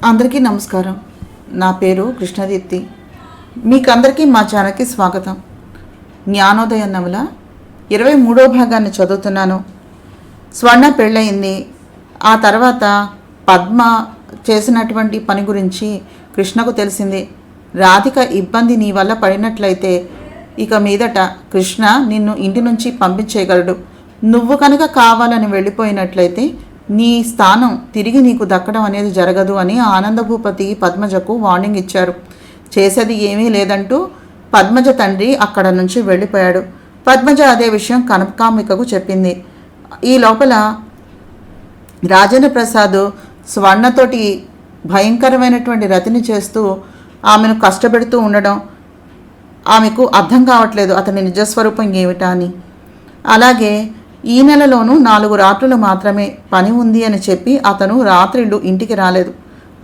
అందరికీ నమస్కారం. నా పేరు కృష్ణదీప్తి. మీకందరికీ మా ఛానల్కి స్వాగతం. జ్ఞానోదయ నవల 23వ భాగాన్ని చదువుతున్నాను. స్వర్ణ పెళ్ళయింది. ఆ తర్వాత పద్మ చేసినటువంటి పని గురించి కృష్ణకు తెలిసింది. రాధిక ఇబ్బంది నీ వల్ల పడినట్లయితే ఇక మీదట కృష్ణ నిన్ను ఇంటి నుంచి పంపించేయగలడు. నువ్వు కనుక కావాలని వెళ్ళిపోయినట్లయితే నీ స్థానం తిరిగి నీకు దక్కడం అనేది జరగదు అని ఆనందభూపతి పద్మజకు వార్నింగ్ ఇచ్చారు. చేసేది ఏమీ లేదంటూ పద్మజ తండ్రి అక్కడ నుంచి వెళ్ళిపోయాడు. పద్మజ అదే విషయం కనకాంబికకు చెప్పింది. ఈ లోపల రాజేంద్ర ప్రసాద్ స్వర్ణతోటి భయంకరమైనటువంటి రతిని చేస్తూ ఆమెను కష్టపెడుతూ ఉండడం ఆమెకు అర్థం కావట్లేదు అతని నిజస్వరూపం ఏమిటా అని. అలాగే ఈ నెలలోనూ 4 రాత్రులు మాత్రమే పని ఉంది అని చెప్పి అతను రాత్రిళ్ళు ఇంటికి రాలేదు.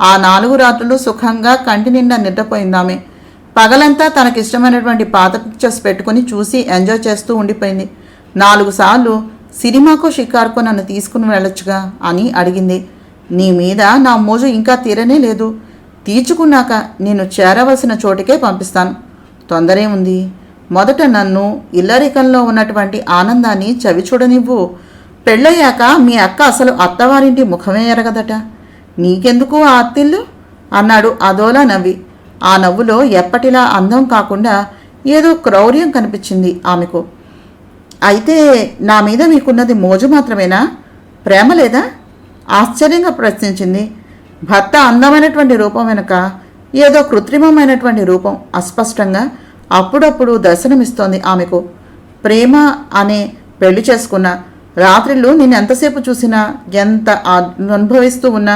ఆ 4 రాత్రులు సుఖంగా కంటి నిండా నిద్రపోయిందామె. పగలంతా తనకిష్టమైనటువంటి పాత పిక్చర్స్ పెట్టుకుని చూసి ఎంజాయ్ చేస్తూ ఉండిపోయింది. 4 సార్లు సినిమాకో షికార్కో నన్ను తీసుకుని వెళ్ళొచ్చుగా అని అడిగింది. నీ మీద నా మోజు ఇంకా తీరనే లేదు. తీర్చుకున్నాక నేను చేరవలసిన చోటికే పంపిస్తాను. తొందరే ఉంది. మొదట నన్ను ఇల్లరికంలో ఉన్నటువంటి ఆనందాన్ని చవి చూడనివ్వు. పెళ్ళయ్యాక మీ అక్క అసలు అత్తవారింటి ముఖమే ఎరగదట. నీకెందుకు ఆ అత్తిల్లు అన్నాడు అదోలా నవ్వి. ఆ నవ్వులో ఎప్పటిలా అందం కాకుండా ఏదో క్రౌర్యం కనిపించింది ఆమెకు. అయితే నా మీద మీకున్నది మోజు మాత్రమేనా, ప్రేమ లేదా? ఆశ్చర్యంగా ప్రశ్నించింది. భర్త అందమైనటువంటి రూపం వెనుక ఏదో కృత్రిమమైనటువంటి రూపం అస్పష్టంగా అప్పుడప్పుడు దర్శనమిస్తోంది ఆమెకు. ప్రేమ అనే పెళ్లి చేసుకున్న రాత్రిళ్ళు నేను ఎంతసేపు చూసినా, ఎంత అనుభవిస్తూ ఉన్నా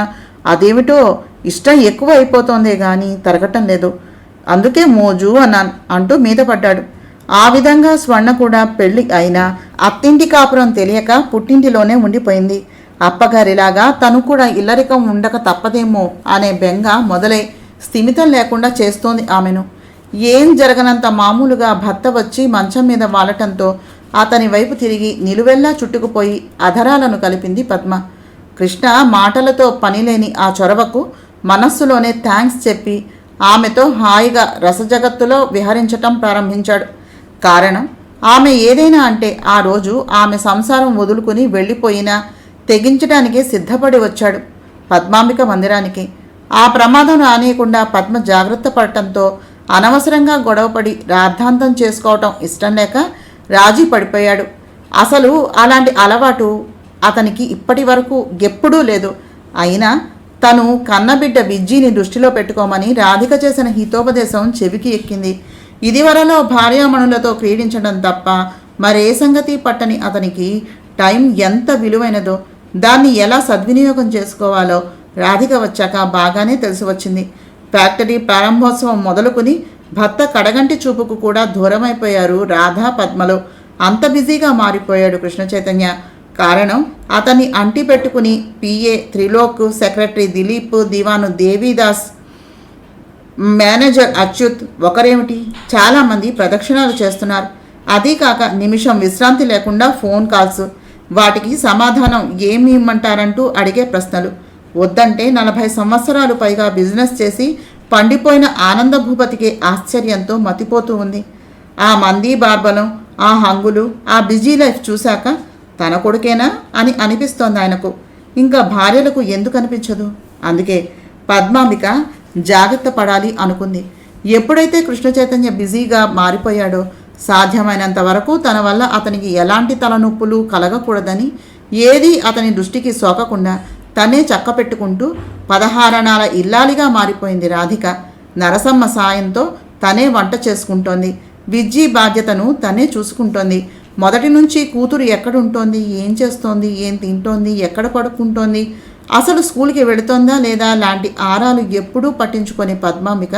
అదేమిటో ఇష్టం ఎక్కువ అయిపోతోందే కానీ తరగటం లేదు. అందుకే మోజు అన్నాను అంటూ మీద పడ్డాడు. ఆ విధంగా స్వర్ణ కూడా పెళ్లి అయినా అత్తింటి కాపురం తెలియక పుట్టింటిలోనే ఉండిపోయింది. అప్పగారిలాగా తను కూడా ఇల్లరికం ఉండక తప్పదేమో అనే బెంగ మొదలై స్థిమితం లేకుండా చేస్తోంది ఆమెను. ఏం జరగనంత మామూలుగా భర్త వచ్చి మంచం మీద వాలటంతో అతని వైపు తిరిగి నిలువెల్లా చుట్టుకుపోయి అధరాలను కలిపింది పద్మ. కృష్ణ మాటలతో పనిలేని ఆ చొరవకు మనస్సులోనే థ్యాంక్స్ చెప్పి ఆమెతో హాయిగా రసజగత్తులో విహరించటం ప్రారంభించాడు. కారణం ఆమె ఏదైనా అంటే ఆ రోజు ఆమె సంసారం వదులుకుని వెళ్ళిపోయినా తెగించడానికే సిద్ధపడి వచ్చాడు పద్మాంబిక మందిరానికి. ఆ ప్రమాదం రానియకుండా పద్మ జాగ్రత్త పడటంతో అనవసరంగా గొడవపడి రాద్ధాంతం చేసుకోవటం ఇష్టం లేక రాజీ పడిపోయాడు. అసలు అలాంటి అలవాటు అతనికి ఇప్పటి వరకు ఎప్పుడూ లేదు. అయినా తను కన్నబిడ్డ విజ్జీని దృష్టిలో పెట్టుకోమని రాధిక చేసిన హితోపదేశం చెవికి ఎక్కింది. ఇదివరలో భార్యామణులతో క్రీడించడం తప్ప మరే సంగతి పట్టని అతనికి టైం ఎంత విలువైనదో, దాన్ని ఎలా సద్వినియోగం చేసుకోవాలో రాధిక వచ్చాక బాగానే తెలిసి వచ్చింది. ఫ్యాక్టరీ ప్రారంభోత్సవం మొదలుకుని భర్త కడగంటి చూపుకు కూడా దూరమైపోయారు రాధా పద్మలో. అంత బిజీగా మారిపోయాడు కృష్ణ చైతన్య. కారణం అతన్ని అంటి పెట్టుకుని పిఏ త్రిలోక్, సెక్రటరీ దిలీప్, దివాను దేవీదాస్, మేనేజర్ అచ్యుత్ ఒకరేమిటి చాలామంది ప్రదక్షిణాలు చేస్తున్నారు. అదీ కాక నిమిషం విశ్రాంతి లేకుండా ఫోన్ కాల్స్. వాటికి సమాధానం ఏమి ఇమ్మంటారంటూ అడిగే ప్రశ్నలు. వద్దంటే 40 సంవత్సరాలు పైగా బిజినెస్ చేసి పండిపోయిన ఆనందభూపతికి ఆశ్చర్యంతో మతిపోతూ ఉంది. ఆ మంది బార్బలం, ఆ హంగులు, ఆ బిజీ లైఫ్ చూశాక తన కొడుకేనా అని అనిపిస్తోంది ఆయనకు. ఇంకా భార్యలకు ఎందుకు అనిపించదు? అందుకే పద్మాంబిక జాగ్రత్త పడాలి అనుకుంది. ఎప్పుడైతే కృష్ణ చైతన్య బిజీగా మారిపోయాడో సాధ్యమైనంత వరకు తన వల్ల అతనికి ఎలాంటి తలనొప్పులు కలగకూడదని, ఏదీ అతని దృష్టికి సోకకుండా తనే చక్కపెట్టుకుంటూ 16 అణాల ఇల్లాలిగా మారిపోయింది రాధిక. నరసమ్మ సాయంతో తనే వంట చేసుకుంటోంది. విజ్జీ బాధ్యతను తనే చూసుకుంటోంది. మొదటి నుంచి కూతురు ఎక్కడుంటోంది, ఏం చేస్తోంది, ఏం తింటోంది, ఎక్కడ పడుకుంటోంది, అసలు స్కూల్కి వెళుతోందా లేదా లాంటి ఆరాలు ఎప్పుడూ పట్టించుకొని పద్మాంబిక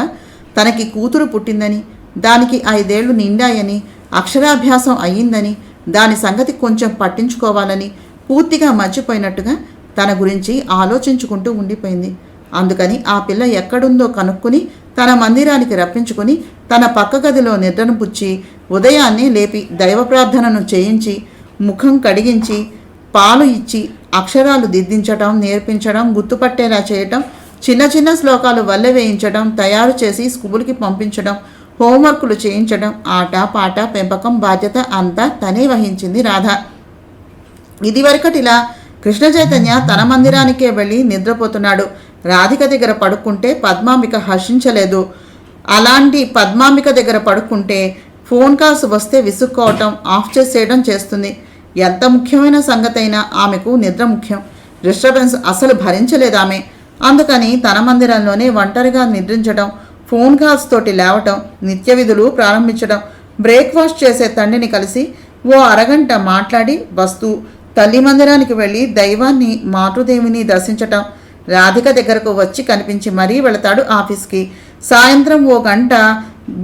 తనకి కూతురు పుట్టిందని, దానికి 5 ఏళ్లు నిండాయని, అక్షరాభ్యాసం అయ్యిందని, దాని సంగతి కొంచెం పట్టించుకోవాలని పూర్తిగా మర్చిపోయినట్టుగా తన గురించి ఆలోచించుకుంటూ ఉండిపోయింది. అందుకని ఆ పిల్ల ఎక్కడుందో కనుక్కుని తన మందిరానికి రప్పించుకొని తన పక్క గదిలో నిద్రను పుచ్చి ఉదయాన్నే లేపి దైవ ప్రార్థనను చేయించి ముఖం కడిగించి పాలు ఇచ్చి అక్షరాలు దిద్దించటం, నేర్పించడం, గుర్తుపట్టేలా చేయటం చిన్న చిన్న శ్లోకాలు వల్లె వేయించడం, తయారు చేసి స్కూల్కి పంపించడం, హోంవర్కులు చేయించడం, ఆట పాట పెంపకం బాధ్యత అంతా తనే వహించింది రాధ. ఇదివరకటిలా కృష్ణ చైతన్య తన మందిరానికే వెళ్ళి నిద్రపోతున్నాడు. రాధిక దగ్గర పడుకుంటే పద్మాంబిక హర్షించలేదు. అలాంటి పద్మాంబిక దగ్గర పడుకుంటే ఫోన్ కాల్స్ వస్తే విసుక్కోవటం, ఆఫ్ చేసేయడం చేస్తుంది. ఎంత ముఖ్యమైన సంగతైనా ఆమెకు నిద్ర ముఖ్యం. డిస్టర్బెన్స్ అసలు భరించలేదు ఆమె. అందుకని తన మందిరంలోనే ఒంటరిగా నిద్రించడం, ఫోన్ కాల్స్ తోటి లేవటం, నిత్య విధులు ప్రారంభించడం, బ్రేక్ఫాస్ట్ చేసే తండ్రిని కలిసి ఓ అరగంట మాట్లాడి వస్తూ తల్లి మందిరానికి వెళ్ళి దైవాన్ని మాతృదేవిని దర్శించటం, రాధిక దగ్గరకు వచ్చి కనిపించి మరీ వెళతాడు ఆఫీస్కి. సాయంత్రం ఓ గంట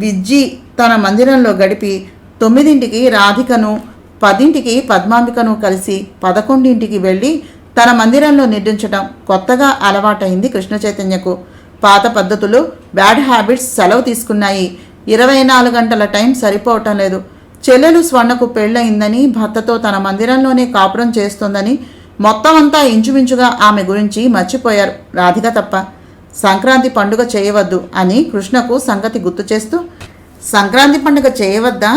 విజ్జి తన మందిరంలో గడిపి 9ంటికి రాధికను, 10ంటికి పద్మాంబికను కలిసి 11ంటికి వెళ్ళి తన మందిరంలో నిద్రించటం కొత్తగా అలవాటైంది కృష్ణ చైతన్యకు. పాత పద్ధతులు, బ్యాడ్ హ్యాబిట్స్ సెలవు తీసుకున్నాయి. 24 గంటల టైం సరిపోవటం లేదు. చెల్లెలు స్వర్ణకు పెళ్ళయిందని, భర్తతో తన మందిరంలోనే కాపురం చేస్తోందని మొత్తం అంతా ఇంచుమించుగా ఆమె గురించి మర్చిపోయారు, రాధిక తప్ప. సంక్రాంతి పండుగ చేయవద్దు అని కృష్ణకు సంగతి గుర్తు చేస్తూ, సంక్రాంతి పండుగ చేయవద్దా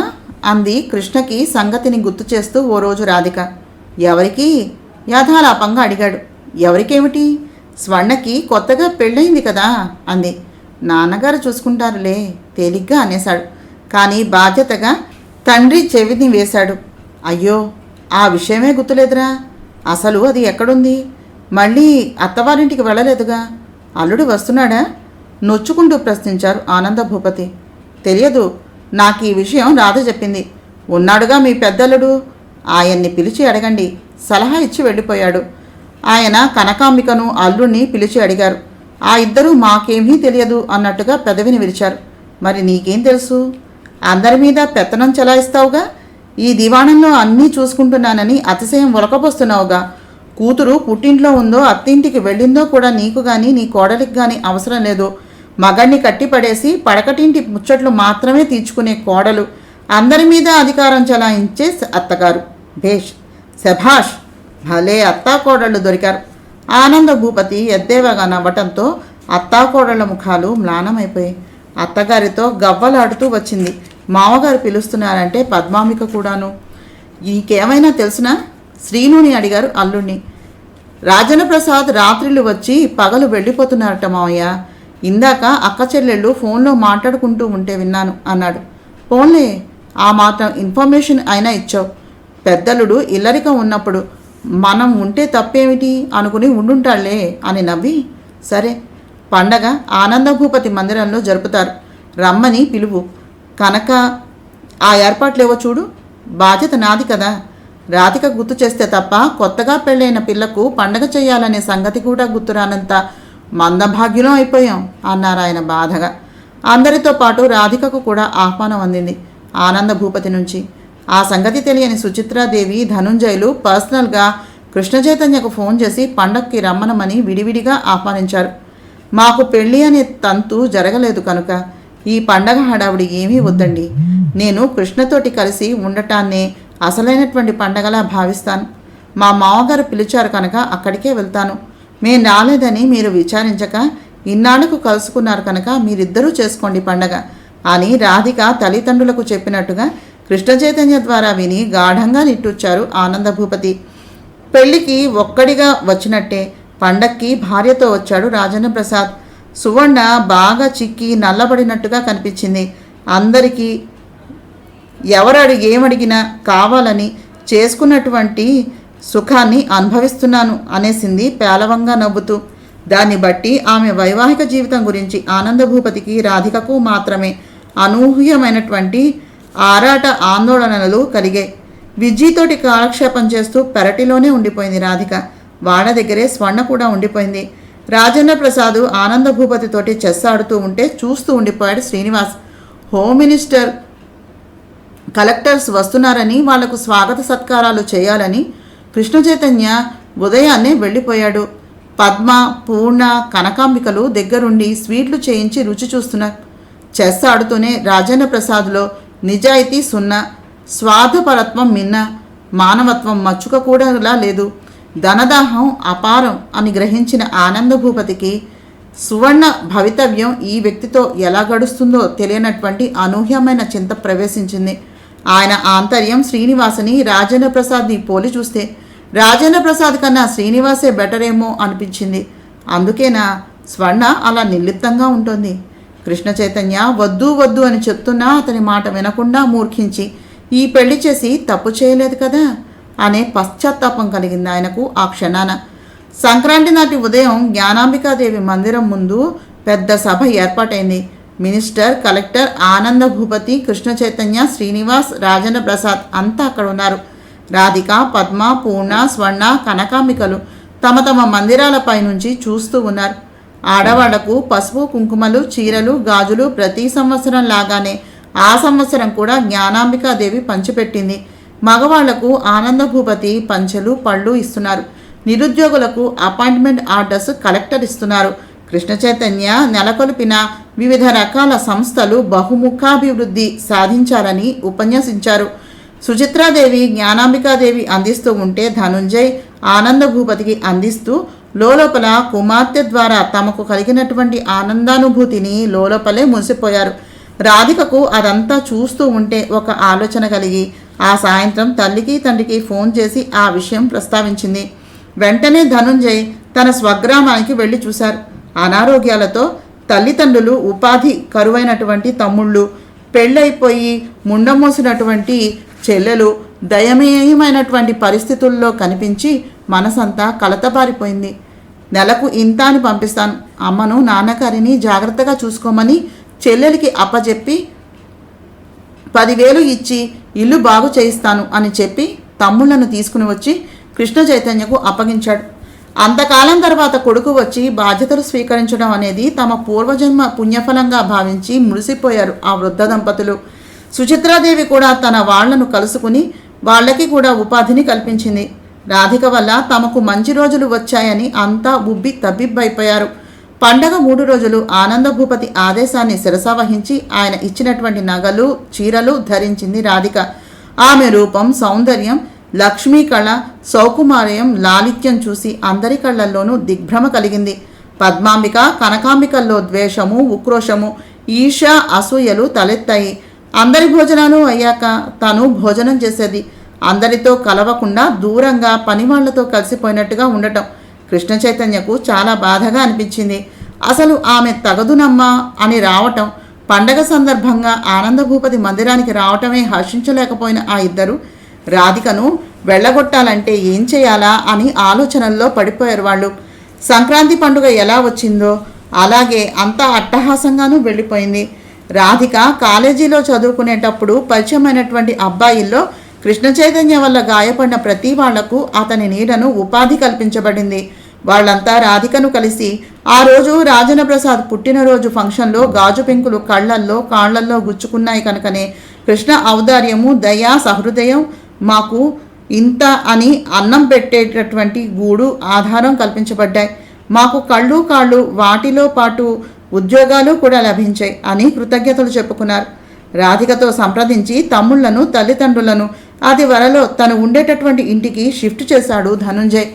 అంది కృష్ణకి సంగతిని గుర్తు చేస్తూ ఓ రోజు రాధిక. ఎవరికి? యథాలాపంగా అడిగాడు. ఎవరికేమిటి? స్వర్ణకి కొత్తగా పెళ్ళయింది కదా అంది. నాన్నగారు చూసుకుంటారులే తేలిగ్గా అనేశాడు. కానీ బాధ్యతగా తండ్రి చెవిని వేశాడు. అయ్యో, ఆ విషయమే గుర్తులేదురా. అసలు అది ఎక్కడుంది? మళ్ళీ అత్తవారింటికి వెళ్ళలేదుగా. అల్లుడు వస్తున్నాడా? నొచ్చుకుంటూ ప్రశ్నించారు ఆనంద భూపతి. తెలియదు, నాకు ఈ విషయం రాధ చెప్పింది. ఉన్నాడుగా మీ పెద్దల్లుడు, ఆయన్ని పిలిచి అడగండి సలహా ఇచ్చి వెళ్ళిపోయాడు. ఆయన కనకాంబికను అల్లుడిని పిలిచి అడిగారు. ఆ ఇద్దరూ మాకేమీ తెలియదు అన్నట్టుగా పెదవిని విరిచారు. మరి నీకేం తెలుసు? అందరి మీద పెత్తనం చెలాయిస్తావుగా. ఈ దివాణంలో అన్నీ చూసుకుంటున్నానని అతిశయం ఒలకపోస్తున్నావుగా. కూతురు పుట్టింట్లో ఉందో అత్తింటికి వెళ్ళిందో కూడా నీకు కానీ నీ కోడలికి కానీ అవసరం లేదు. మగణ్ణి కట్టిపడేసి పడకటింటి ముచ్చట్లు మాత్రమే తీర్చుకునే కోడలు, అందరి మీద అధికారం చెలాయించే అత్తగారు. భేష్, శభాష్, భలే అత్తాకోడళ్ళు దొరికారు. ఆనంద భూపతి ఎద్దేవగా నవ్వటంతో అత్తాకోడళ్ల ముఖాలు మ్లానమైపోయాయి. అత్తగారితో గవ్వలాడుతూ వచ్చింది. మామగారు పిలుస్తున్నారంటే పద్మాంబిక కూడాను. నీకేమైనా తెలుసునా? శ్రీనుని అడిగారు అల్లుణ్ణి. రాజనప్రసాద్ రాత్రిళ్ళు వచ్చి పగలు వెళ్ళిపోతున్నారట మావయ్య. ఇందాక అక్క చెల్లెళ్ళు ఫోన్లో మాట్లాడుకుంటూ ఉంటే విన్నాను అన్నాడు. ఫోన్లే, ఆ మాత్రం ఇన్ఫర్మేషన్ అయినా ఇచ్చావు. పెద్దలుడు ఇల్లరికం ఉన్నప్పుడు మనం ఉంటే తప్పేమిటి అనుకుని ఉండుంటాళ్లే అని నవ్వి, సరే పండగ ఆనందభూపతి మందిరంలో జరుపుతారు, రమ్మని పిలువు. కనుక ఆ ఏర్పాట్లేవో చూడు. బాధ్యత నాది కదా. రాధిక గుర్తు చేస్తే తప్ప కొత్తగా పెళ్ళైన పిల్లకు పండగ చేయాలనే సంగతి కూడా గుర్తురానంత మందభాగ్యులం అయిపోయాం అన్నారు ఆయన బాధగా. అందరితో పాటు రాధికకు కూడా ఆహ్వానం అందింది ఆనంద భూపతి నుంచి. ఆ సంగతి తెలియని సుచిత్రాదేవి, ధనుంజయులు పర్సనల్గా కృష్ణ చైతన్యకు ఫోన్ చేసి పండక్కి రమ్మనమని విడివిడిగా ఆహ్వానించారు. మాకు పెళ్ళి అనే తంతు జరగలేదు కనుక ఈ పండగ హడావుడి ఏమీ వద్దండి. నేను కృష్ణతోటి కలిసి ఉండటాన్నే అసలైనటువంటి పండగలా భావిస్తాను. మా మామగారు పిలిచారు కనుక అక్కడికే వెళ్తాను. మేం రాలేదని మీరు విచారించక ఇన్నాళ్లకు కలుసుకున్నారు కనుక మీరిద్దరూ చేసుకోండి పండగ అని రాధిక తల్లిదండ్రులకు చెప్పినట్టుగా కృష్ణ చైతన్య ద్వారా విని గాఢంగా నిట్టూర్చారు ఆనందభూపతి. పెళ్లికి ఒక్కడిగా వచ్చినట్టే పండక్కి భార్యతో వచ్చాడు రాజన్న ప్రసాద్. సువర్ణ బాగా చిక్కి నల్లబడినట్టుగా కనిపించింది. అందరికీ ఏమడిగినా కావాలని చేసుకున్నటువంటి సుఖాన్ని అనుభవిస్తున్నాను అనేసింది పేలవంగా నవ్వుతూ. దాన్ని బట్టి ఆమె వైవాహిక జీవితం గురించి ఆనందభూపతికి, రాధికకు మాత్రమే అనూహ్యమైనటువంటి ఆరాట ఆందోళనలు కలిగాయి. విజ్జితోటి కాలక్షేపం చేస్తూ పెరటిలోనే ఉండిపోయింది రాధిక. వాడ దగ్గరే స్వర్ణ కూడా ఉండిపోయింది. రాజన్న ప్రసాద్ ఆనందభూపతితోటి చెస్ ఆడుతూ ఉంటే చూస్తూ ఉండిపోయాడు శ్రీనివాస్. హోమ్ మినిస్టర్, కలెక్టర్స్ వస్తున్నారని వాళ్లకు స్వాగత సత్కారాలు చేయాలని కృష్ణ చైతన్య ఉదయాన్నే వెళ్ళిపోయాడు. పద్మ, పూర్ణ, కనకాంబికలు దగ్గరుండి స్వీట్లు చేయించి రుచి చూస్తున్నారు. చెస్ ఆడుతూనే రాజన్న ప్రసాద్లో నిజాయితీ సున్నా, స్వార్థపరత్వం మిన్న, మానవత్వం మచ్చుక కూడా లేదు. ధనదాహం అపారం అని గ్రహించిన ఆనందభూపతికి సువర్ణ భవితవ్యం ఈ వ్యక్తితో ఎలా గడుస్తుందో తెలియనటువంటి అనూహ్యమైన చింత ప్రవేశించింది. ఆయన ఆంతర్యం శ్రీనివాసని రాజేంద్ర ప్రసాద్ని పోలి చూస్తే రాజేంద్ర ప్రసాద్ కన్నా శ్రీనివాసే బెటర్ ఏమో అనిపించింది. అందుకేనా స్వర్ణ అలా నిర్లిప్తంగా ఉంటుంది. కృష్ణ చైతన్య వద్దు వద్దు అని చెప్తున్నా అతని మాట వినకుండా మూర్ఖించి ఈ పెళ్లి చేసి తప్పు చేయలేదు కదా అనే పశ్చాత్తాపం కలిగింది ఆయనకు ఆ క్షణాన. సంక్రాంతి నాటి ఉదయం జ్ఞానాంబికాదేవి మందిరం ముందు పెద్ద సభ ఏర్పాటైంది. మినిస్టర్, కలెక్టర్, ఆనంద భూపతి, కృష్ణ చైతన్య, శ్రీనివాస్, రాజేంద్ర ప్రసాద్ అంతా అక్కడ ఉన్నారు. రాధిక, పద్మ, పూర్ణ, స్వర్ణ, కనకాంబికలు తమ తమ మందిరాలపై నుంచి చూస్తూ ఉన్నారు. ఆడవాళ్లకు పసుపు, కుంకుమలు, చీరలు, గాజులు ప్రతి సంవత్సరం లాగానే ఆ సంవత్సరం కూడా జ్ఞానాంబికాదేవి పంచిపెట్టింది. మగవాళ్లకు ఆనంద భూపతి పంచెలు, పళ్ళు ఇస్తున్నారు. నిరుద్యోగులకు అపాయింట్మెంట్ ఆర్డర్స్ కలెక్టర్ ఇస్తున్నారు. కృష్ణ చైతన్య నెలకొల్పిన వివిధ రకాల సంస్థలు బహుముఖాభివృద్ధి సాధించాలని ఉపన్యసించారు. సుచిత్రాదేవి జ్ఞానాంబికాదేవి అందిస్తూ ఉంటే ధనుంజయ్ ఆనంద భూపతికి అందిస్తూ లోపల కుమార్తె ద్వారా తమకు కలిగినటువంటి ఆనందానుభూతిని లోపలే మురిసిపోయారు. రాధికకు అదంతా చూస్తూ ఉంటే ఒక ఆలోచన కలిగి ఆ సాయంత్రం తల్లికి తండ్రికి ఫోన్ చేసి ఆ విషయం ప్రస్తావించింది. వెంటనే ధనుంజయ్ తన స్వగ్రామానికి వెళ్ళి చూశారు. అనారోగ్యాలతో తల్లిదండ్రులు, ఉపాధి కరువైనటువంటి తమ్ముళ్ళు, పెళ్ళైపోయి ముండమోసినటువంటి చెల్లెలు దయనీయమైనటువంటి పరిస్థితుల్లో కనిపించి మనసంతా కలతబారిపోయింది. నెలకు ఇంత అని పంపిస్తాను, అమ్మను నాన్నగారిని జాగ్రత్తగా చూసుకోమని చెల్లెలికి అప్పచెప్పి 10,000 ఇచ్చి ఇల్లు బాగు చేయిస్తాను అని చెప్పి తమ్ముళ్లను తీసుకుని వచ్చి కృష్ణ చైతన్యకు అప్పగించాడు. అంతకాలం తర్వాత కొడుకు వచ్చి బాధ్యతలు స్వీకరించడం అనేది తమ పూర్వజన్మ పుణ్యఫలంగా భావించి మురిసిపోయారు ఆ వృద్ధ దంపతులు. సుచిత్రాదేవి కూడా తన వాళ్లను కలుసుకుని వాళ్ళకి కూడా ఉపాధిని కల్పించింది. రాధిక వల్ల తమకు మంచి రోజులు వచ్చాయని అంతా ఉబ్బి తబ్బిబ్బైపోయారు. పండగ 3 రోజులు ఆనంద భూపతి ఆదేశాన్ని శిరసావహించి ఆయన ఇచ్చినటువంటి నగలు, చీరలు ధరించింది రాధిక. ఆమె రూపం, సౌందర్యం, లక్ష్మీ కళ, సౌకుమార్యం, లాలిత్యం చూసి అందరి కళ్లల్లోనూ దిగ్భ్రమ కలిగింది. పద్మాంబిక, కనకాంబికల్లో ద్వేషము, ఉక్రోషము, ఈర్ష, అసూయలు తలెత్తాయి. అందరి భోజనాలు అయ్యాక తను భోజనం చేసేది. అందరితో కలవకుండా దూరంగా పనివాళ్లతో కలిసిపోయినట్టుగా ఉండటం కృష్ణ చైతన్యకు చాలా బాధగా అనిపించింది. అసలు ఆమె తగదునమ్మా అని రావటం, పండగ సందర్భంగా ఆనందభూపతి మందిరానికి రావటమే హర్షించలేకపోయిన ఆ ఇద్దరు రాధికను వెళ్ళగొట్టాలంటే ఏం చేయాలా అని ఆలోచనల్లో పడిపోయారు వాళ్ళు. సంక్రాంతి పండుగ ఎలా వచ్చిందో అలాగే అంతా అట్టహాసంగానూ వెళ్ళిపోయింది. రాధిక కాలేజీలో చదువుకునేటప్పుడు పరిచయమైనటువంటి అబ్బాయిల్లో కృష్ణ చైతన్య వల్ల గాయపడిన ప్రతి వాళ్లకు అతని నీడను ఉపాధి కల్పించబడింది. వాళ్ళంతా రాధికను కలిసి ఆ రోజు రాజేంద్ర ప్రసాద్ పుట్టినరోజు ఫంక్షన్లో గాజు పెంకులు కళ్లల్లో కాళ్లల్లో గుచ్చుకున్నాయి కనుకనే కృష్ణ ఔదార్యము, దయ, సహృదయం మాకు ఇంత అని అన్నం పెట్టేటటువంటి గూడు, ఆధారం కల్పించబడ్డాయి. మాకు కళ్ళు కాళ్ళు వాటిలో పాటు ఉద్యోగాలు కూడా లభించాయి అని కృతజ్ఞతలు చెప్పుకున్నారు. రాధికతో సంప్రదించి తమ్ముళ్లను, తల్లిదండ్రులను అది వరలో తను ఉండేటటువంటి ఇంటికి షిఫ్ట్ చేశాడు ధనుంజయ్.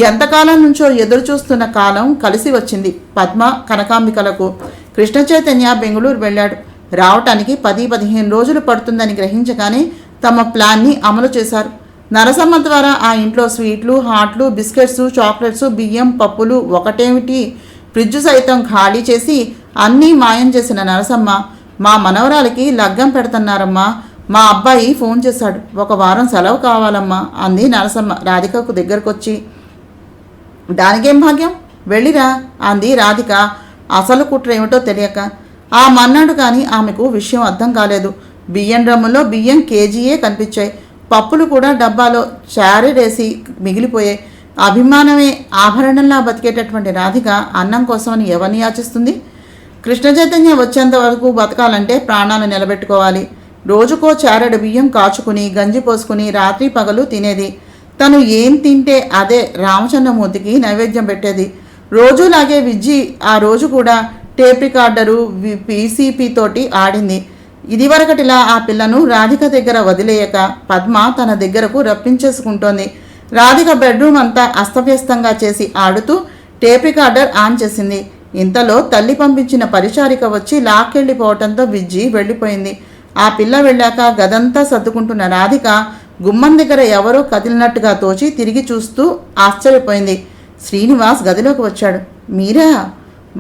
ఎంతకాలం నుంచో ఎదురు చూస్తున్న కాలం కలిసి వచ్చింది పద్మ, కనకాంబికలకు. కృష్ణ చైతన్య బెంగళూరు వెళ్ళాడు. రావటానికి 10-15 రోజులు పడుతుందని గ్రహించగానే తమ ప్లాన్ని అమలు చేశారు. నరసమ్మ ద్వారా ఆ ఇంట్లో స్వీట్లు, హాట్లు, బిస్కెట్స్, చాక్లెట్స్, బియ్యం, పప్పులు ఒకటేమిటి ఫ్రిడ్జ్ సైతం ఖాళీ చేసి అన్నీ మాయం చేసిన నరసమ్మ, మా మనవరాలకి లగ్గం పెడుతున్నారమ్మా, మా అబ్బాయి ఫోన్ చేశాడు, 1 వారం సెలవు కావాలమ్మా అంది నరసమ్మ రాధికకు దగ్గరకొచ్చి. దానికేం భాగ్యం, వెళ్ళిరా అంది రాధిక అసలు కుట్ర ఏమిటో తెలియక. ఆ మన్నాడు కానీ ఆమెకు విషయం అర్థం కాలేదు. బియ్యం డ్రమ్ములో బియ్యం కేజీయే కనిపించాయి. పప్పులు కూడా డబ్బాలో చారేసి మిగిలిపోయాయి. అభిమానమే ఆభరణంలా బతికేటటువంటి రాధిక అన్నం కోసమని ఎవరిని యాచిస్తుంది? కృష్ణ చైతన్య వచ్చేంత వరకు బతకాలంటే ప్రాణాలు నిలబెట్టుకోవాలి. రోజుకో చారెడు బియ్యం కాచుకుని గంజి పోసుకుని రాత్రి పగలు తినేది. తను ఏం తింటే అదే రామచంద్రమూర్తికి నైవేద్యం పెట్టేది. రోజులాగే విజ్జి ఆ రోజు కూడా టేప్ రికార్డరు, పీసీపీ తోటి ఆడింది. ఇదివరకటిలా ఆ పిల్లను రాధిక దగ్గర వదిలేయక పద్మ తన దగ్గరకు రప్పించేసుకుంటోంది. రాధిక బెడ్రూమ్ అంతా అస్తవ్యస్తంగా చేసి ఆడుతూ టేప్ రికార్డర్ ఆన్ చేసింది. ఇంతలో తల్లి పంపించిన పరిచారిక వచ్చి లాక్కెళ్ళిపోవటంతో విజ్జి వెళ్ళిపోయింది. ఆ పిల్ల వెళ్ళాక గదంతా సర్దుకుంటున్న రాధిక గుమ్మం దగ్గర ఎవరో కదిలినట్టుగా తోచి తిరిగి చూస్తూ ఆశ్చర్యపోయింది. శ్రీనివాస్ గదిలోకి వచ్చాడు. మీరా?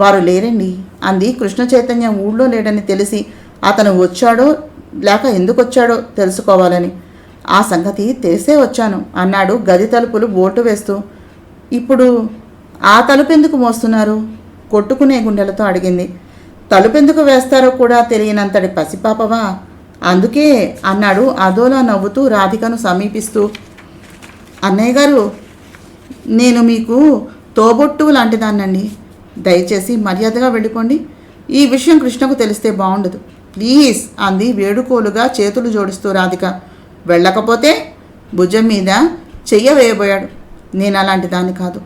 వారు లేరండి అంది. కృష్ణ చైతన్య ఊళ్ళో లేడని తెలిసి అతను వచ్చాడో లేక ఎందుకు వచ్చాడో తెలుసుకోవాలని. ఆ సంగతి తెలిసే వచ్చాను అన్నాడు గది తలుపులు బోల్టు వేస్తూ. ఇప్పుడు ఆ తలుపెందుకు మోస్తున్నారు? కొట్టుకునే గుండెలతో అడిగింది. తలుపెందుకు వేస్తారో కూడా తెలియనంతటి పసిపాపవా? అందుకే అన్నాడు అదోలా నవ్వుతూ రాధికను సమీపిస్తూ. అన్నయ్య గారు, నేను మీకు తోబొట్టువు లాంటిదాన్నండి. దయచేసి మర్యాదగా వెళ్ళిపోండి. ఈ విషయం కృష్ణకు తెలిస్తే బాగుండదు. ప్లీజ్ అంది వేడుకోలుగా చేతులు జోడిస్తూ రాధిక. వెళ్ళకపోతే భుజం మీద చెయ్య వేయబోయాడు. నేను అలాంటి దాన్ని కాదు.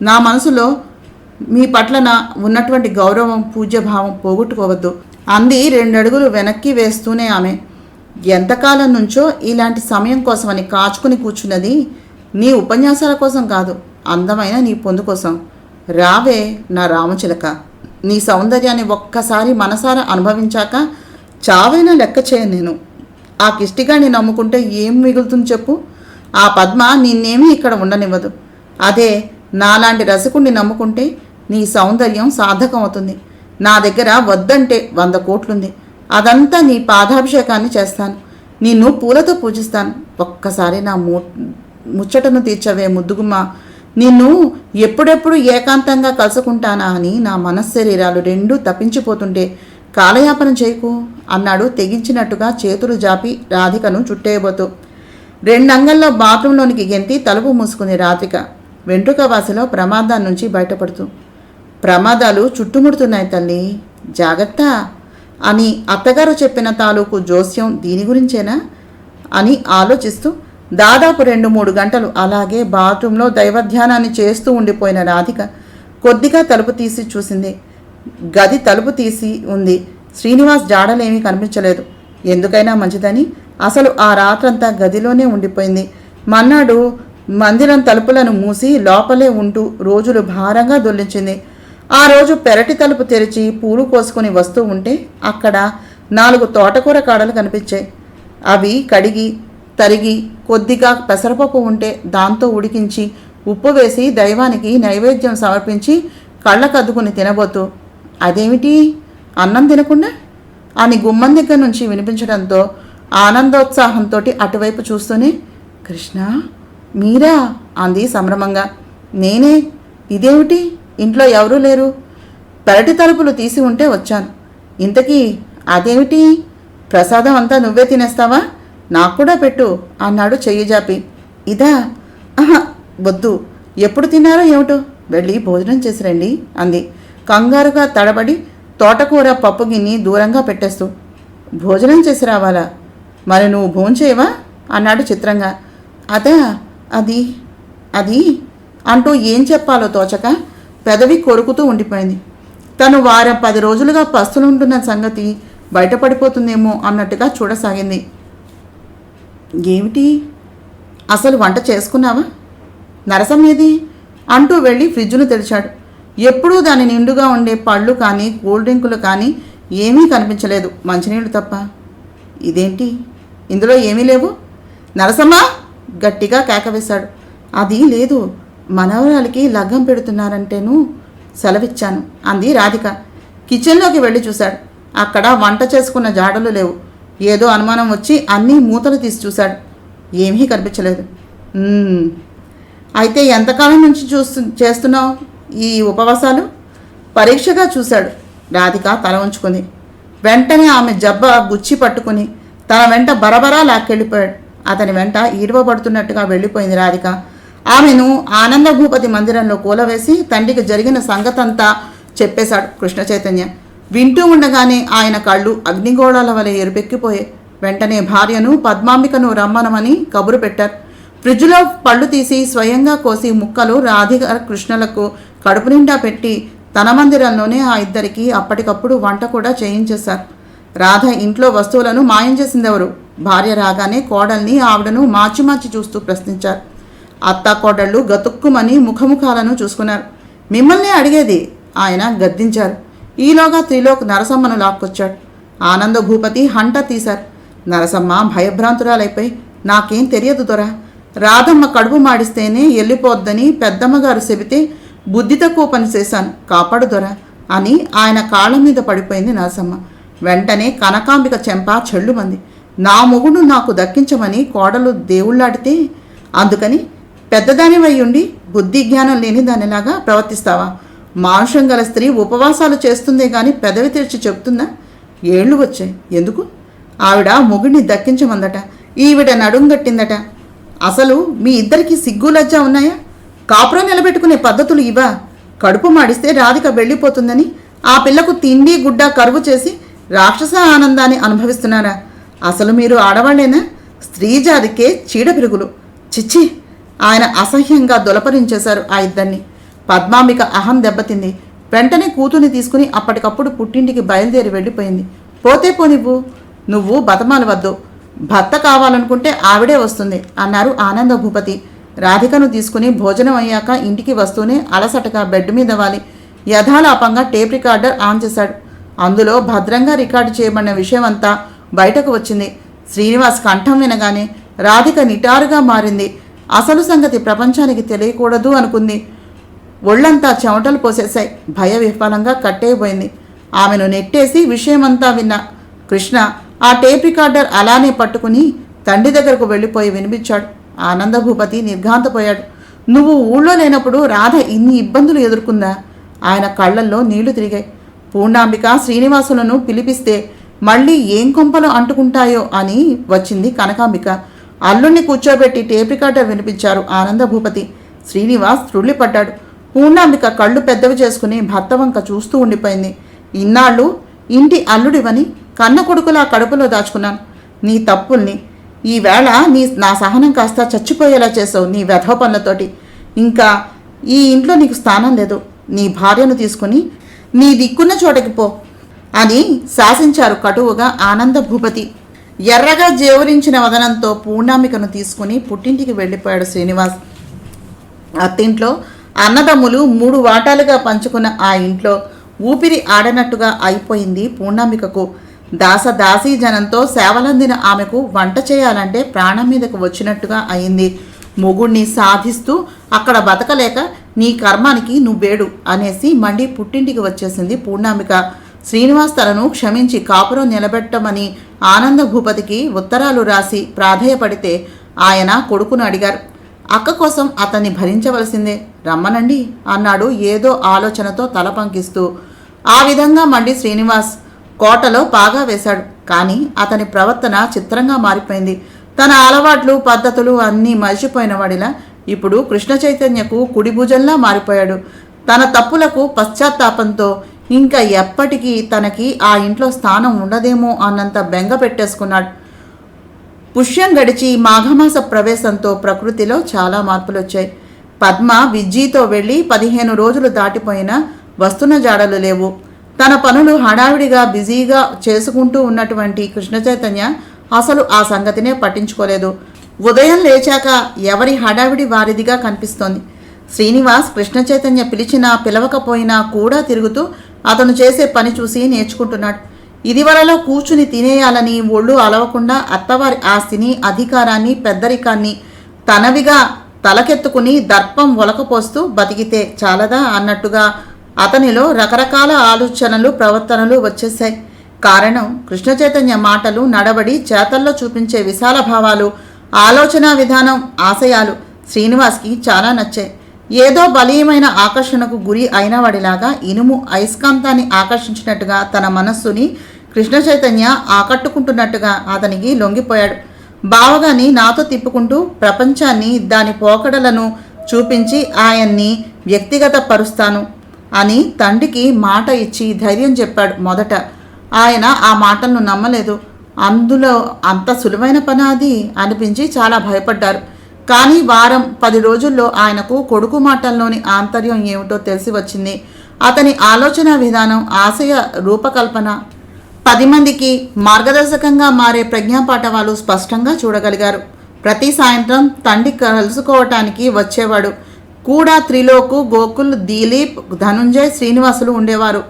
నా మనసులో మీ పట్ల నా ఉన్నటువంటి గౌరవం పూజ్యభావం పోగొట్టుకోవద్దు అంది 2 అడుగులు వెనక్కి వేస్తూనే ఆమె. ఎంతకాలం నుంచో ఇలాంటి సమయం కోసమని కాచుకుని కూర్చున్నది నీ ఉపన్యాసాల కోసం కాదు, అందమైన నీ పొందు కోసం. రావే నా రామచిలక. నీ సౌందర్యాన్ని ఒక్కసారి మనసారా అనుభవించాక చావైనా లెక్క చేయను నేను. ఆ కిష్టిగాన్ని నమ్ముకుంటే ఏం మిగులుతుంది చెప్పు? ఆ పద్మ నిన్నేమీ ఇక్కడ ఉండనివ్వదు. అదే నాలాంటి రసికుణ్ణి నమ్ముకుంటే నీ సౌందర్యం సార్థకం అవుతుంది. నా దగ్గర వద్దంటే 100 కోట్లుంది. అదంతా నీ పాదాభిషేకాన్ని చేస్తాను. నిన్ను పూలతో పూజిస్తాను. ఒక్కసారి నా ముచ్చటను తీర్చవే ముద్దుగుమ్మ. నిన్ను ఎప్పుడెప్పుడు ఏకాంతంగా కలుసుకుంటానా అని నా మనశ్శరీరాలు 2 తప్పించిపోతుంటే కాలయాపన చేయకు అన్నాడు తెగించినట్టుగా చేతులు జాపి రాధికను చుట్టేయబోతూ. 2 అంగల్లో బాత్రూంలోనికి గెంతి తలుపు మూసుకుంది రాధిక, వెంట్రుక వాసిలో ప్రమాదాల నుంచి బయటపడుతూ. ప్రమాదాలు చుట్టుముడుతున్నాయి తల్లి, జాగ్రత్త అని అత్తగారు చెప్పిన తాలూకు జోస్యం దీని గురించేనా అని ఆలోచిస్తూ దాదాపు 2-3 గంటలు అలాగే బాత్రూంలో దైవధ్యానాన్ని చేస్తూ ఉండిపోయిన రాధిక కొద్దిగా తలుపు తీసి చూసింది. గది తలుపు తీసి ఉంది. శ్రీనివాస్ జాడలేమీ కనిపించలేదు. ఎందుకైనా మంచిదని అసలు ఆ రాత్రంతా గదిలోనే ఉండిపోయింది. మన్నాడు మందిరం తలుపులను మూసి లోపలే ఉంటూ రోజులు భారంగా దొల్లించింది. ఆ రోజు పెరటి తలుపు తెరిచి పూలు కోసుకుని వస్తూ ఉంటే అక్కడ 4 తోటకూర కాడలు కనిపించాయి. అవి కడిగి తరిగి కొద్దిగా పెసరపప్పు ఉంటే దాంతో ఉడికించి ఉప్పు వేసి దైవానికి నైవేద్యం సమర్పించి కళ్ళకద్దుకుని తినబోతూ, అదేమిటి అన్నం తినకుండా అని గుమ్మం దగ్గర నుంచి వినిపించడంతో ఆనందోత్సాహంతో అటువైపు చూస్తూనే, కృష్ణ మీరా అంది సంభ్రమంగా. నేనే. ఇదేమిటి ఇంట్లో ఎవరూ లేరు? పెరటి తలుపులు తీసి ఉంటే వచ్చాను. ఇంతకీ అదేమిటి? ప్రసాదం అంతా నువ్వే తినేస్తావా? నాకు కూడా పెట్టు అన్నాడు చెయ్యి జాపి. ఇదా? వద్దు. ఎప్పుడు తిన్నారో ఏమిటో, వెళ్ళి భోజనం చేసి రండి అంది కంగారుగా తడబడి తోటకూర పప్పు గిన్ని దూరంగా పెట్టేస్తూ. భోజనం చేసి రావాలా? మరి నువ్వు భోంచేయవా అన్నాడు చిత్రంగా. అదా అది అది అంటూ ఏం చెప్పాలో తోచక పెదవి కొరుకుతూ ఉండిపోయింది. తను వారం 10 రోజులుగా పస్తులుంటున్న సంగతి బయటపడిపోతుందేమో అన్నట్టుగా చూడసాగింది. ఏమిటి అసలు వంట చేసుకున్నావా? నరసం ఏది అంటూ వెళ్ళి ఫ్రిడ్జ్ను తెరిచాడు. ఎప్పుడూ దాని నిండుగా ఉండే పళ్ళు కానీ కూల్ డ్రింకులు కానీ ఏమీ కనిపించలేదు, మంచినీళ్ళు తప్ప. ఇదేంటి ఇందులో ఏమీ లేవు? నరసమ్మా గట్టిగా కేకవేశాడు. అది లేదు, మనవరాలికి లగ్గం పెడుతున్నారంటేను సెలవిచ్చాను అంది రాధిక. కిచెన్లోకి వెళ్ళి చూశాడు. అక్కడ వంట చేసుకున్న జాడలు లేవు. ఏదో అనుమానం వచ్చి అన్నీ మూతలు తీసి చూశాడు. ఏమీ కనిపించలేదు. అయితే ఎంతకాలం నుంచి చేస్తున్నావు ఈ ఉపవాసాలు? పరీక్షగా చూశాడు. రాధిక తల ఉంచుకుంది. వెంటనే ఆమె జబ్బ గుచ్చి పట్టుకుని తన వెంట బరబరా లాక్కెళ్ళిపోయాడు. అతని వెంట ఈడవబడుతున్నట్టుగా వెళ్ళిపోయింది రాధిక. ఆమెను ఆనంద భూపతి మందిరంలో కూలవేసి తండ్రికి జరిగిన సంగతంతా చెప్పేశాడు కృష్ణ చైతన్య. వింటూ ఉండగానే ఆయన కళ్ళు అగ్నిగోళాల వలె ఎరుపెక్కిపోయాయి. వెంటనే భార్యను పద్మాంబికను రమ్మనమని కబురు పెట్టారు. ఫ్రిడ్జ్లో పళ్ళు తీసి స్వయంగా కోసి ముక్కలు రాధిక కృష్ణలకు కడుపు నిండా పెట్టి తన మందిరంలోనే ఆ ఇద్దరికి అప్పటికప్పుడు వంట కూడా చేయించేశారు. రాధ ఇంట్లో వస్తువులను మాయం చేసిందెవరు? భార్య రాగానే కోడల్ని ఆవిడను మార్చి మార్చి చూస్తూ ప్రశ్నించారు. అత్తా కోడళ్ళు గతుక్కుమని ముఖముఖాలను చూసుకున్నారు. మిమ్మల్నే అడిగేది ఆయన గద్దించారు. ఈలోగా త్రిలోక్ నరసమ్మను లాక్కొచ్చాడు. ఆనంద భూపతి హంట తీశారు. నరసమ్మ భయభ్రాంతురాలైపోయి, నాకేం తెలియదు దొరా, రాధమ్మ కడుపు మాడిస్తేనే వెళ్ళిపోద్దని పెద్దమ్మగారు చెబితే బుద్ధి తక్కువ పని చేశాను, కాపాడు దొరా అని ఆయన కాళ్ళ మీద పడిపోయింది నరసమ్మ. వెంటనే కనకాంబిక చెంప చెల్లుమంది. నా మొగుడు నాకు దక్కించమని కోడలు దేవుళ్ళాడితే అందుకని పెద్దదానివై ఉండి బుద్ధి జ్ఞానం లేని దానిలాగా ప్రవర్తిస్తావా? మానుషం గల స్త్రీ ఉపవాసాలు చేస్తుందే కానీ పెదవి తెరిచి చెప్తుందా? ఏళ్ళు వచ్చాయి ఎందుకు? ఆవిడ మొగుడిని దక్కించమందట, ఈవిడ నడుంగట్టిందట. అసలు మీ ఇద్దరికి సిగ్గు లజ్జ ఉన్నాయా? కాపురం నిలబెట్టుకునే పద్ధతులు ఇవా? కడుపు మాడిస్తే రాధిక వెళ్ళిపోతుందని ఆ పిల్లకు తిండి గుడ్డ కరువు చేసి రాక్షస ఆనందాన్ని అనుభవిస్తున్నారా? అసలు మీరు ఆడవాళ్ళేనా? స్త్రీ జాతికే చీడపిరుగులు. చిచ్చి! ఆయన అసహ్యంగా దొలపరించేశారు ఆ ఇద్దరిని. పద్మాంబిక అహం దెబ్బతింది. వెంటనే కూతుర్ని తీసుకుని అప్పటికప్పుడు పుట్టింటికి బయలుదేరి వెళ్ళిపోయింది. పోతే పోనివ్వు, నువ్వు బతమాలు వద్దు, భర్త కావాలనుకుంటే ఆవిడే వస్తుంది అన్నారు ఆనంద భూపతి. రాధికను తీసుకుని భోజనం అయ్యాక ఇంటికి వస్తూనే అలసటగా బెడ్ మీద వాలి యథాలాపంగా టేప్ రికార్డర్ ఆన్ చేశాడు. అందులో భద్రంగా రికార్డు చేయబడిన విషయం అంతా బయటకు వచ్చింది. శ్రీనివాస్ కంఠం వినగానే రాధిక నిటారుగా మారింది. అసలు సంగతి ప్రపంచానికి తెలియకూడదు అనుకుంది. ఒళ్ళంతా చెమటలు పోసేశాయి. భయ విఫలంగా కట్టేయబోయింది. ఆమెను నెట్టేసి విషయమంతా విన్న కృష్ణ ఆ టేప్ రికార్డర్ అలానే పట్టుకుని తండ్రి దగ్గరకు వెళ్ళిపోయి వినిపించాడు. ఆనందభూపతి నిర్ఘాంతపోయాడు. నువ్వు ఊళ్ళో లేనప్పుడు రాధ ఇన్ని ఇబ్బందులు ఎదుర్కొందా? ఆయన కళ్ళల్లో నీళ్లు తిరిగాయి. పూర్ణాంబిక శ్రీనివాసులను పిలిపిస్తే మళ్ళీ ఏం కొంపలు అంటుకుంటాయో అని వచ్చింది కనకాంబిక. అల్లుణ్ణి కూర్చోబెట్టి టేప్ రికార్డర్ వినిపించారు ఆనందభూపతి. శ్రీనివాస్ త్రుళ్ళిపడ్డాడు. పూర్ణాంబిక కళ్ళు పెద్దవి చేసుకుని భర్త వంక చూస్తూ ఉండిపోయింది. ఇన్నాళ్ళు ఇంటి అల్లుడివని కన్న కొడుకులా కడుపులో దాచుకున్నాను నీ తప్పుల్ని. ఈవేళ నా సహనం కాస్త చచ్చిపోయేలా చేసావు నీ వెధవ పనులతోటి. ఇంకా ఈ ఇంట్లో నీకు స్థానం లేదు. నీ భార్యను తీసుకుని నీ దిక్కున్న చోటకి పో అని శాసించారు కటువుగా ఆనంద భూపతి. ఎర్రగా జేవురించిన వదనంతో పూర్ణాంబికను తీసుకుని పుట్టింటికి వెళ్ళిపోయాడు శ్రీనివాస్. అత్తింట్లో అన్నదమ్ములు 3 వాటాలుగా పంచుకున్న ఆ ఇంట్లో ఊపిరి ఆడనట్టుగా అయిపోయింది పూర్ణాంబికకు. దాసీ జనంతో సేవలందిన ఆమెకు వంట చేయాలంటే ప్రాణం మీదకు వచ్చినట్టుగా అయింది. మొగుణ్ణి సాధిస్తూ అక్కడ బతకలేక నీ కర్మానికి నువ్వేడు అనేసి మళ్ళీ పుట్టింటికి వచ్చేసింది పూర్ణాంబిక. శ్రీనివాస్ తనను క్షమించి కాపురం నిలబెట్టమని ఆనంద భూపతికి ఉత్తరాలు రాసి ప్రాధేయపడితే ఆయన కొడుకును అడిగారు. అక్క కోసం అతన్ని భరించవలసిందే, రమ్మనండి అన్నాడు ఏదో ఆలోచనతో తల పంకిస్తూ. ఆ విధంగా మళ్ళీ శ్రీనివాస్ కోటలో పాగా వేశాడు. కానీ అతని ప్రవర్తన చిత్రంగా మారిపోయింది. తన అలవాట్లు పద్ధతులు అన్నీ మర్చిపోయిన వాడిలా ఇప్పుడు కృష్ణ చైతన్యకు కుడిభుజంలా మారిపోయాడు. తన తప్పులకు పశ్చాత్తాపంతో ఇంకా ఎప్పటికీ తనకి ఆ ఇంట్లో స్థానం ఉండదేమో అన్నంత బెంగ పెట్టేసుకున్నాడు. పుష్యం గడిచి మాఘమాస ప్రవేశంతో ప్రకృతిలో చాలా మార్పులు వచ్చాయి. పద్మ విజ్జీతో వెళ్ళి 15 రోజులు దాటిపోయినా వస్తున్న జాడలు లేవు. తన పనులు హడావిడిగా బిజీగా చేసుకుంటూ ఉన్నటువంటి కృష్ణ చైతన్య అసలు ఆ సంగతినే పట్టించుకోలేదు. ఉదయం లేచాక ఎవరి హడావిడి వారిదిగా కనిపిస్తోంది. శ్రీనివాస్ కృష్ణ చైతన్య పిలిచినా పిలవకపోయినా కూడా తిరుగుతూ అతను చేసే పని చూసి నేర్చుకుంటున్నాడు. ఇదివరలో కూర్చుని తినేయాలని ఒళ్ళు అలవకుండా అత్తవారి ఆస్తిని అధికారాన్ని పెద్దరికాన్ని తనవిగా తలకెత్తుకుని దర్పం ఒలకపోస్తూ బతికితే చాలదా అన్నట్టుగా అతనిలో రకరకాల ఆలోచనలు ప్రవర్తనలు వచ్చేశాయి. కారణం కృష్ణ చైతన్య మాటలు నడవడి చేతల్లో చూపించే విశాల భావాలు ఆలోచన విధానం ఆశయాలు శ్రీనివాస్కి చాలా నచ్చాయి. ఏదో బలీయమైన ఆకర్షణకు గురి అయినవాడిలాగా ఇనుము అయస్కాంతాన్ని ఆకర్షించినట్టుగా తన మనస్సుని కృష్ణ చైతన్య ఆకట్టుకుంటున్నట్టుగా అతనికి లొంగిపోయాడు. బావగాని నాతో తిప్పుకుంటూ ప్రపంచాన్ని దాని పోకడలను చూపించి ఆయన్ని వ్యక్తిగత పరుస్తాను అని తండ్రికి మాట ఇచ్చి ధైర్యం చెప్పాడు. మొదట ఆయన ఆ మాటలను నమ్మలేదు. అందులో అంత సులువైన పని అది అనిపించి చాలా భయపడ్డారు. కానీ వారం 10 రోజుల్లో ఆయనకు కొడుకు మాటల్లోని ఆంతర్యం ఏమిటో తెలిసి వచ్చింది. అతని ఆలోచన విధానం ఆశయ రూపకల్పన 10 మందికి మార్గదర్శకంగా మారే ప్రజ్ఞాపాఠవాలు స్పష్టంగా చూడగలిగారు. ప్రతి సాయంత్రం తండ్రి కలుసుకోవటానికి వచ్చేవాడు. కూడా త్రిలోకు, గోకుల్, దిలీప్, ధనుంజయ్, శ్రీనివాసులు ఉండేవారు.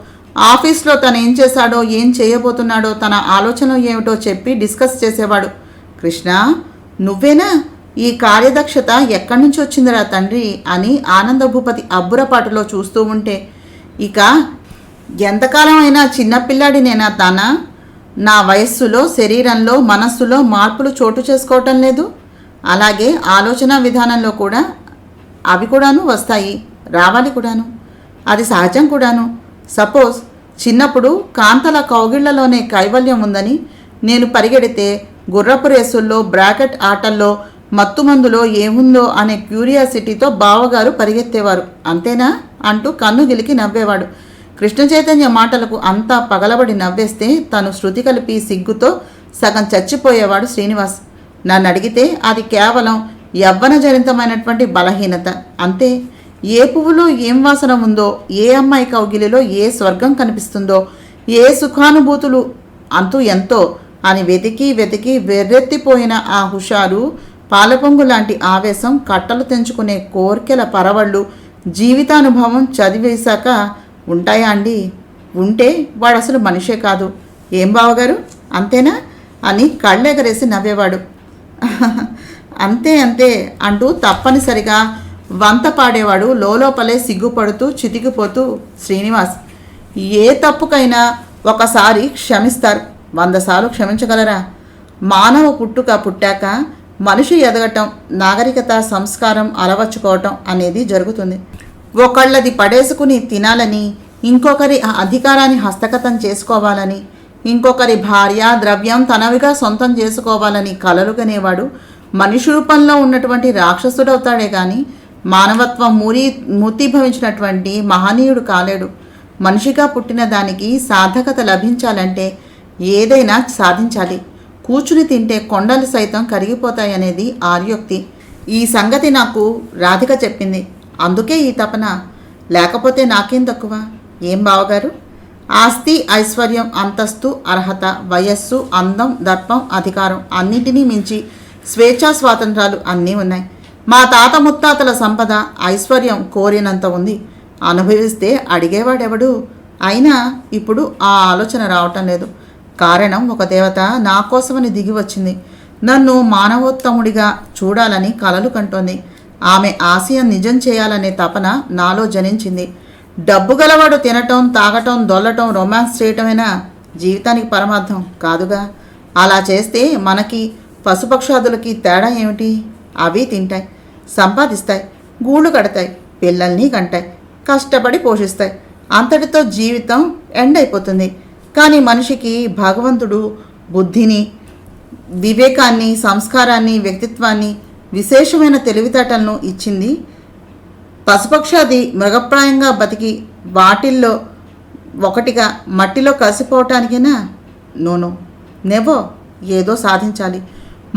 ఆఫీస్లో తను ఏం చేశాడో, ఏం చేయబోతున్నాడో, తన ఆలోచనలు ఏమిటో చెప్పి డిస్కస్ చేసేవాడు. కృష్ణ, నువ్వేనా? ఈ కార్యదక్షత ఎక్కడి నుంచి వచ్చిందిరా తండ్రి అని ఆనంద భూపతి అబ్బురపాటులో చూస్తూ ఉంటే, ఇక ఎంతకాలం అయినా చిన్నపిల్లాడినేనా తానా? నా వయస్సులో, శరీరంలో, మనస్సులో మార్పులు చోటు చేసుకోవటం లేదు. అలాగే ఆలోచన విధానంలో కూడా అవి కూడాను వస్తాయి, రావాలి కూడాను. అది సహజం కూడాను. సపోజ్ చిన్నప్పుడు కాంతల కౌగిళ్లలోనే కైవల్యం ఉందని నేను పరిగెడితే గుర్రపు రేసుల్లో, బ్రాకెట్ ఆటల్లో, మత్తుమందులో ఏముందో అనే క్యూరియాసిటీతో బావగారు పరిగెత్తేవారు. అంతేనా అంటూ కన్ను గిలికి నవ్వేవాడు. కృష్ణ చైతన్య మాటలకు అంతా పగలబడి నవ్వేస్తే తను శృతి కలిపి సిగ్గుతో సగం చచ్చిపోయేవాడు శ్రీనివాస్. నన్ను అడిగితే అది కేవలం యవ్వనజనితమైనటువంటి బలహీనత అంతే. ఏ పువ్వులో ఏం వాసన ఉందో, ఏ అమ్మాయి కౌగిలిలో ఏ స్వర్గం కనిపిస్తుందో, ఏ సుఖానుభూతులు అంతూ ఎంతో అని వెతికి వెతికి వెర్రెత్తిపోయిన ఆ హుషారు, పాలపొంగు లాంటి ఆవేశం, కట్టలు తెంచుకునే కోర్కెల పరవళ్ళు జీవితానుభవం చదివేశాక ఉంటాయా అండి? ఉంటే వాడు అసలు మనిషే కాదు. ఏం బావగారు, అంతేనా అని కళ్ళెగరేసి నవ్వేవాడు. అంతే అంతే అంటూ తప్పనిసరిగా వంత పాడేవాడు లోపలే సిగ్గుపడుతూ చితికిపోతూ శ్రీనివాస్. ఏ తప్పుకైనా ఒకసారి క్షమిస్తారు, 100 సార్లు క్షమించగలరా? మానవ పుట్టాక మనిషి ఎదగటం, నాగరికత, సంస్కారం అలవర్చుకోవటం అనేది జరుగుతుంది. ఒకళ్ళది పడేసుకుని తినాలని, ఇంకొకరి అధికారాన్ని హస్తగతం చేసుకోవాలని, ఇంకొకరి భార్య ద్రవ్యం తనవిగా సొంతం చేసుకోవాలని కలలుగనేవాడు మనిషి రూపంలో ఉన్నటువంటి రాక్షసుడవుతాడే కానీ మానవత్వం మూర్తిభవించినటువంటి మహనీయుడు కాలేడు. మనిషిగా పుట్టిన దానికి సార్థకత లభించాలంటే ఏదైనా సాధించాలి. కూర్చుని తింటే కొండలు సైతం కరిగిపోతాయనేది ఆర్యోక్తి. ఈ సంగతి నాకు రాధిక చెప్పింది. అందుకే ఈ తపన. లేకపోతే నాకేం తక్కువ? ఏం బావగారు? ఆస్తి, ఐశ్వర్యం, అంతస్తు, అర్హత, వయస్సు, అందం, దర్పం, అధికారం అన్నింటినీ మించి స్వేచ్ఛా స్వాతంత్రాలు అన్నీ ఉన్నాయి. మా తాత ముత్తాతల సంపద, ఐశ్వర్యం కోరినంత ఉంది. అనుభవిస్తే అడిగేవాడెవడు? అయినా ఇప్పుడు ఆ ఆలోచన రావటం లేదు. కారణం, ఒక దేవత నా కోసమని దిగి వచ్చింది. నన్ను మానవోత్తముడిగా చూడాలని కలలు కంటోంది. ఆమె ఆశయం నిజం చేయాలనే తపన నాలో జనించింది. డబ్బు గలవాడు తినటం, తాగటం, దొల్లటం, రొమాన్స్ చేయటమేనా జీవితానికి పరమార్థం? కాదుగా. అలా చేస్తే మనకి పశుపక్షాదులకి తేడా ఏమిటి? అవి తింటాయి, సంపాదిస్తాయి, గూళ్ళు కడతాయి, పిల్లల్ని కంటాయి, కష్టపడి పోషిస్తాయి. అంతటితో జీవితం ఎండ్ అయిపోతుంది. కానీ మనిషికి భగవంతుడు బుద్ధిని, వివేకాన్ని, సంస్కారాన్ని, వ్యక్తిత్వాన్ని, విశేషమైన తెలివితేటలను ఇచ్చింది. పశుపక్షాది మృగప్రాయంగా బతికి వాటిల్లో ఒకటిగా మట్టిలో కలిసిపోవటానికేనా? నోనో, నెవో. ఏదో సాధించాలి.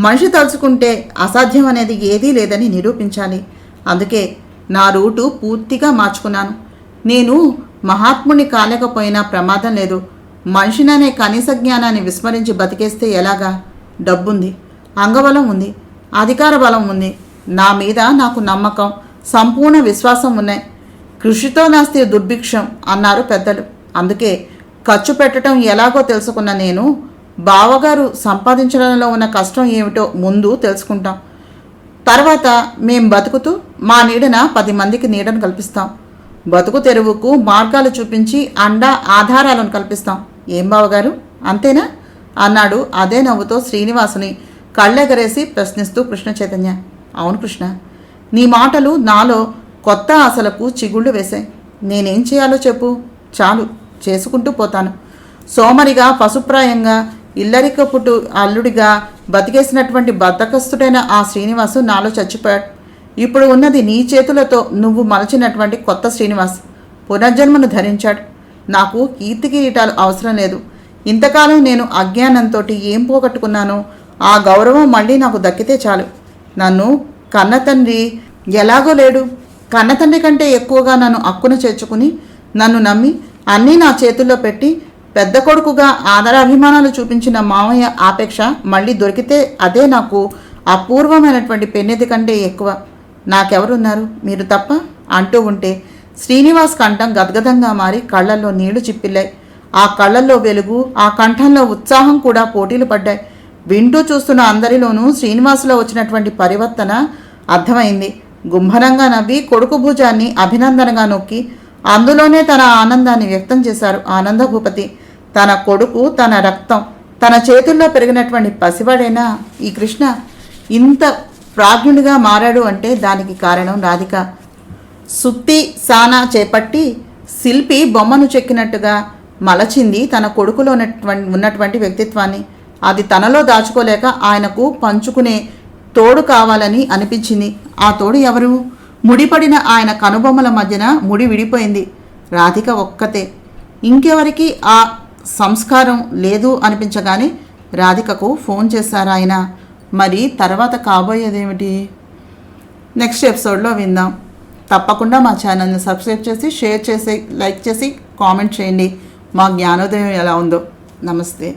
మనిషి తలుచుకుంటే అసాధ్యం అనేది ఏదీ లేదని నిరూపించాలి. అందుకే నా రూటు పూర్తిగా మార్చుకున్నాను. నేను మహాత్ముని కాలేకపోయినా ప్రమాదం లేదు. మనిషిననే కనీస జ్ఞానాన్ని విస్మరించి బతికేస్తే ఎలాగా? డబ్బుంది, అంగబలం ఉంది, అధికార బలం ఉంది. నా మీద నాకు నమ్మకం, సంపూర్ణ విశ్వాసం ఉన్నాయి. కృషితో నాస్తి దుర్భిక్షం అన్నారు పెద్దలు. అందుకే ఖర్చు పెట్టడం ఎలాగో తెలుసుకున్న నేను బావగారు సంపాదించడంలో ఉన్న కష్టం ఏమిటో ముందు తెలుసుకుంటాం. తర్వాత మేం బతుకుతూ మా నీడన 10 మందికి నీడను కల్పిస్తాం. బతుకు తెరువుకు మార్గాలు చూపించి ఆధారాలను కల్పిస్తాం. ఏం బావగారు, అంతేనా అన్నాడు అదే నవ్వుతో శ్రీనివాసుని కళ్ళెగరేసి ప్రశ్నిస్తూ కృష్ణ చైతన్య. అవును కృష్ణ, నీ మాటలు నాలో కొత్త ఆశలకు చిగుళ్ళు వేశాయి. నేనేం చేయాలో చెప్పు, చాలు చేసుకుంటూ పోతాను. సోమరిగా, పశుప్రాయంగా, ఇల్లరికపుటు అల్లుడిగా బతికేసినటువంటి బద్దకస్తుడైన ఆ శ్రీనివాసు నాలో చచ్చిపోయాడు. ఇప్పుడు ఉన్నది నీ చేతులతో నువ్వు మలచినటువంటి కొత్త శ్రీనివాస్ పునర్జన్మను ధరించాడు. నాకు కీర్తి కిరీటాలు అవసరం లేదు. ఇంతకాలం నేను అజ్ఞానంతో ఏం పోగొట్టుకున్నానో ఆ గౌరవం మళ్ళీ నాకు దక్కితే చాలు. నన్ను కన్నతండ్రి ఎలాగో లేడు. కన్నతండ్రి కంటే ఎక్కువగా నన్ను అక్కున చేర్చుకుని, నన్ను నమ్మి అన్నీ నా చేతుల్లో పెట్టి పెద్ద కొడుకుగా ఆదరాభిమానాలు చూపించిన మామయ్య ఆపేక్ష మళ్ళీ దొరికితే అదే నాకు అపూర్వమైనటువంటి పెన్నెది కంటే ఎక్కువ. నాకెవరున్నారు మీరు తప్ప అంటూ ఉంటే శ్రీనివాస్ కంఠం గద్గదంగా మారి కళ్ళల్లో నీళ్లు చిప్పిల్లాయి. ఆ కళ్ళల్లో వెలుగు, ఆ కంఠంలో ఉత్సాహం కూడా పోటీలు పడ్డాయి. వింటూ చూస్తున్న అందరిలోనూ శ్రీనివాసులో వచ్చినటువంటి పరివర్తన అర్థమైంది. గుంభనంగా నవ్వి కొడుకు భుజాన్ని అభినందనగా నొక్కి అందులోనే తన ఆనందాన్ని వ్యక్తం చేశారు ఆనంద భూపతి. తన కొడుకు, తన రక్తం, తన చేతుల్లో పెరిగినటువంటి పసివాడైనా ఈ కృష్ణ ఇంత ప్రాజ్ఞుడిగా మారాడు అంటే దానికి కారణం రాధిక. సుత్తి సానా చేపట్టి శిల్పి బొమ్మను చెక్కినట్టుగా మలచింది తన కొడుకులో ఉన్నటువంటి వ్యక్తిత్వాన్ని. అది తనలో దాచుకోలేక ఆయనకు పంచుకునే తోడు కావాలని అనిపించింది. ఆ తోడు ఎవరు? ముడిపడిన ఆయన కనుబొమ్మల మధ్యన ముడి విడిపోయింది. రాధిక ఒక్కతే. ఇంకెవరికి ఆ సంస్కారం లేదు అనిపించగానే రాధికకు ఫోన్ చేశారు ఆయన. మరి తర్వాత కాబోయేదేమిటి? నెక్స్ట్ ఎపిసోడ్లో విందాం. తప్పకుండా మా ఛానల్ని సబ్స్క్రైబ్ చేసి, షేర్ చేసి, లైక్ చేసి, కామెంట్ చేయండి. మా జ్ఞానోదయం ఎలా ఉందో. నమస్తే.